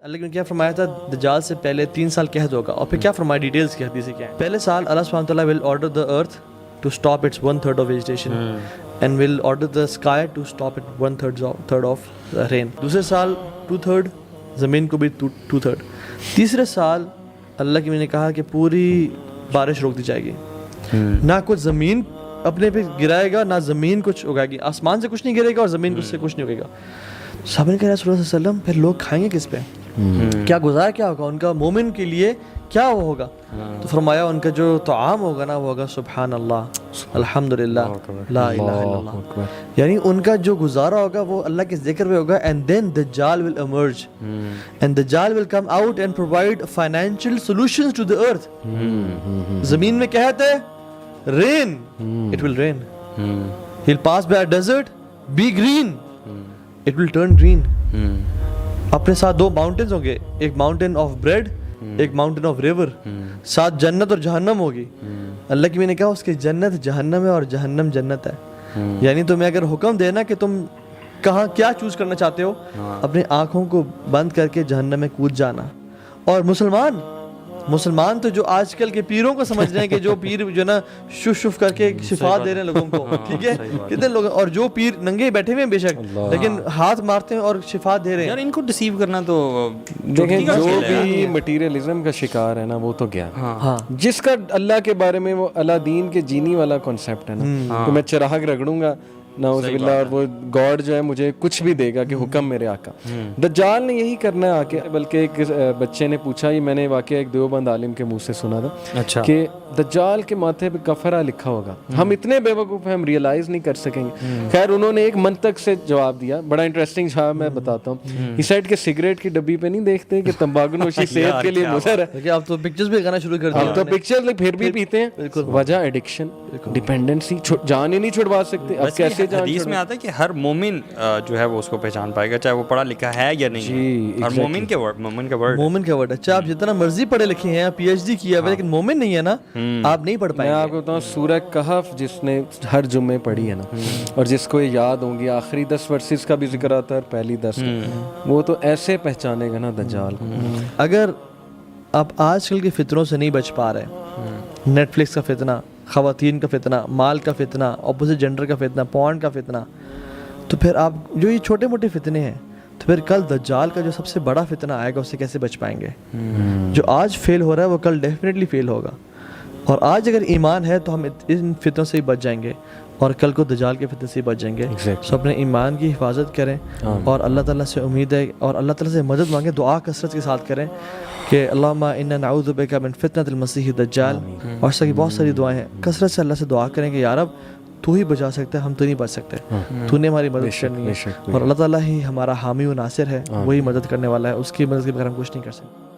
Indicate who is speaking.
Speaker 1: اللہ نے کیا فرمایا تھا دجال سے پہلے 3 سال قحط ہوگا اور پھر کیا فرمایا ڈیٹیلز کی حدیث کیا ہے. پہلے سال اللہ سبحانہ وتعالی will order the earth to stop its 1/3 of vegetation and will order the sky to stop it 1/3 of rain. دوسرے سال 2/3 زمین کو بھی 2/3. تیسرے سال اللہ کی میں نے کہا کہ پوری بارش روک دی جائے گی, نہ کچھ زمین اپنے پہ گرائے گا نہ زمین کچھ اگائے گی, آسمان سے کچھ نہیں گرے گا اور زمین کچھ سے کچھ نہیں اگے گا. صحابہ نے کہا رسول اللہ صلی اللہ علیہ وسلم پھر لوگ کھائیں گے کس پہ, کیا گزارا کیا ہوگا ان کا, مومن کے لیے کیا وہ ہوگا؟ تو فرمایا ان کا جو طعام ہوگا نا وہ ہوگا سبحان اللہ الحمدللہ لا الہ الا اللہ, یعنی ان کا جو گزارا ہوگا وہ اللہ کے ذکر پہ ہوگا. and then Dajjal will emerge and Dajjal will come out and provide financial solutions to the earth. زمین میں کیا ہے rain, it will rain. He'll pass by a desert, be green, it will turn green. اپنے ساتھ 2 mountains ہوں گے, ایک mountain of bread, ایک mountain of river. ساتھ جنت اور جہنم ہوگی. اللہ کی میں نے کہا اس کے جنت جہنم ہے اور جہنم جنت ہے. یعنی تمہیں اگر حکم دینا کہ تم کہاں کیا چوز کرنا چاہتے ہو, اپنی آنکھوں کو بند کر کے جہنم میں کود جانا. اور مسلمان تو جو آج کل کے پیروں کو سمجھ رہے ہیں کہ جو پیر جو نا شف کر کے شفا دے رہے ہیں لوگوں کو, ٹھیک ہے, کتنے لوگ, اور جو پیر ننگے بیٹھے ہوئے ہیں بے شک لیکن ہاتھ مارتے ہیں اور شفا دے رہے ہیں.
Speaker 2: یار ان کو ڈسیو کرنا تو
Speaker 3: دیکھیں جو بھی مٹیریلزم کا شکار ہے نا وہ تو گیا. ہاں جس کا اللہ کے بارے میں وہ اللہ دین کے جینی والا کانسیپٹ ہے نا کہ میں چراغ رگڑوں گا نعوذ باللہ اور وہ گاڈ جو ہے مجھے کچھ بھی دے گا کہ حکم میرے آقا. دجال نے یہی کرنا ہے آکے, بلکہ ایک بچے نے پوچھا, یہ میں نے واقعہ ایک دیوبند عالم کے منہ سے سنا تھا کہ دجال کے ماتھے پہ کفرہ لکھا ہوگا. ہم اتنے بے وقوف ہیں ہم ریئلائز نہیں کر سکیں گے. خیر انہوں نے ایک منطق سے جواب دیا, بڑا انٹرسٹنگ تھا, میں بتاتا ہوں. اس سائڈ کے سگریٹ کی ڈبی پہ نہیں دیکھتے کہ تمباکو نوشی صحت کے لیے مضر ہے,
Speaker 1: اب تو پکچرز بھی لگانا شروع کر دیا,
Speaker 3: اب تو پکچر پھر بھی پیتے ہیں. وجہ ایڈکشن, ڈیپینڈنسی, جان ہی نہیں چھڑوا سکتے. اب کیسے
Speaker 2: حدیث میں آتا ہے کہ ہر مومن جو ہے وہ اس کو پہچان پائے گا چاہے وہ پڑھا لکھا ہے یا نہیں. اور مومن کے ورڈ
Speaker 1: اچھا آپ جتنا مرضی پڑھے لکھے ہیں, PhD کیا ہے, لیکن مومن نہیں ہے نا, آپ نہیں پڑھ پائیں گے.
Speaker 3: میں آپ کو بتاؤں سورہ کہف جس نے ہر جمعے پڑھی ہے نا, اور جس کو یہ یاد ہوں گی آخری 10 ورسز کا بھی ذکر آتا ہے اور پہلی 10, وہ تو ایسے پہچانے گا نا دجال.
Speaker 1: اگر آپ آج کل کے فتنوں سے نہیں بچ پا رہے, نیٹ فلکس کا فتنہ, خواتین کا فتنہ, مال کا فتنہ, اپوزٹ جینڈر کا فتنہ, پورن کا فتنہ, تو پھر آپ جو یہ چھوٹے موٹے فتنے ہیں, تو پھر کل دجال کا جو سب سے بڑا فتنہ آئے گا اس سے کیسے بچ پائیں گے؟ جو آج فیل ہو رہا ہے وہ کل ڈیفینیٹلی فیل ہوگا. اور آج اگر ایمان ہے تو ہم ان فتنوں سے ہی بچ جائیں گے اور کل کو دجال کے فتنے سے ہی بچ جائیں گے. سو اپنے ایمان کی حفاظت کریں اور اللہ تعالیٰ سے امید ہے اور اللہ تعالیٰ سے مدد مانگیں, دعا کثرت کے ساتھ کریں کہ اللہم انا نعوذ بک من فتنۃ المسیح الدجال. اور اس کی بہت ساری دعائیں ہیں, کثرت سے اللہ سے دعا کریں کہ یا رب تو ہی بچا سکتا ہے, ہم تو نہیں بچ سکتے, تو نے ہماری مدد کرنی ہے. اور اللہ تعالیٰ ہی ہمارا حامی و ناصر ہے, وہی مدد کرنے والا ہے, اس کی مدد کے بغیر ہم کچھ نہیں کر سکتے.